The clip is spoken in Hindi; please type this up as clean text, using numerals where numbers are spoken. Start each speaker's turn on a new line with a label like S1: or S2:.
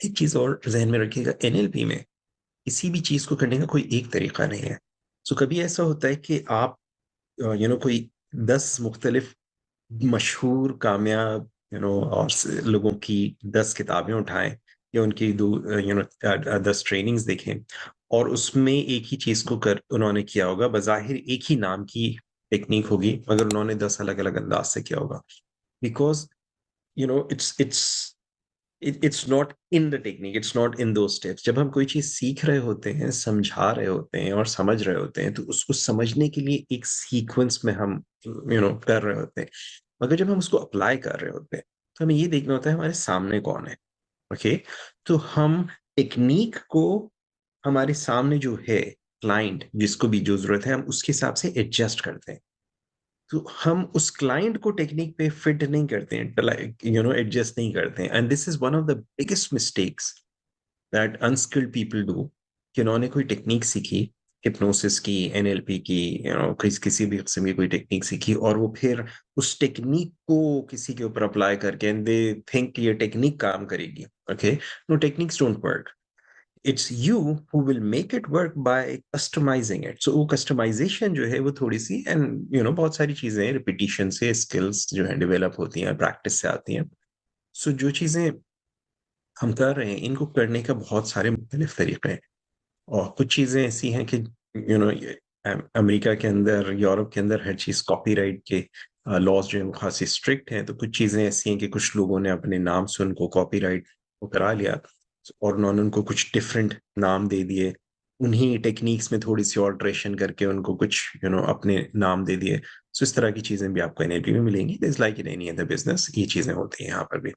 S1: एक चीज और जहन में रखिएगा, एनएलपी में किसी भी चीज को करने का कोई एक तरीका नहीं है। सो कभी ऐसा होता है कि आप कोई 10 मुख्तलिफ मशहूर कामयाब और लोगों की 10 किताबें उठाएं या उनकी दो 10 ट्रेनिंग्स देखें, और उसमें एक ही चीज को कर उन्होंने किया होगा, बजाहिर एक ही नाम की टेक्निक होगी, मगर उन्होंने 10 अलग अलग अंदाज से किया होगा। Because it's not in the technique, it's not in दो स्टेप्स। जब हम कोई चीज सीख रहे होते हैं, समझा रहे होते हैं और समझ रहे होते हैं, तो उसको समझने के लिए एक सीक्वेंस में हम कर रहे होते हैं। मगर जब हम उसको अप्लाई कर रहे होते हैं, तो हमें ये देखना होता है हमारे सामने कौन है। ओके, तो हम टेक्निक को हमारे सामने जो है, क्लाइंट जिसको भी जो जरूरत है, हम उसके हिसाब से एडजस्ट करते हैं। तो हम उस क्लाइंट को टेक्निक पे फिट नहीं करते हैं, एडजस्ट नहीं करते हैं। And this is one of the biggest mistakes that unskilled people do, कि उन्होंने कोई टेक्निक सीखी, हिप्नोसिस की, एनएलपी की, किसी भी किस्म की कोई टेक्निक सीखी, और वो फिर उस टेक्निक को किसी के ऊपर अप्लाई करके एंड दे थिंक ये टेक्निक काम करेगी। Okay, no, techniques don't work. It's you who will make it work by customizing it. So वो कस्टमाइजेशन जो है वो थोड़ी सी, एंड बहुत सारी चीजें रिपीटिशन से, स्किल्स जो है डेवलप होती हैं, प्रैक्टिस से आती हैं। सो जो चीजें हम कर रहे हैं, इनको करने का बहुत सारे मुख्तलिफ तरीके हैं। और कुछ चीजें ऐसी हैं कि अमेरिका के अंदर, यूरोप के अंदर हर चीज कॉपीराइट के लॉज जो है वो खासी स्ट्रिक्ट हैं। तो कुछ चीजें ऐसी हैं कि कुछ लोगों ने अपने नाम से उनको कॉपीराइट वो करा लिया, और उन्होंने उनको कुछ डिफरेंट नाम दे दिए, उन्हीं टेक्निक्स में थोड़ी सी ऑल्ट्रेशन करके उनको कुछ अपने नाम दे दिए। सो इस तरह की चीजें भी आपको एनएलपी में मिलेंगी। Is like in any other business, ये चीजें होती हैं यहाँ पर भी।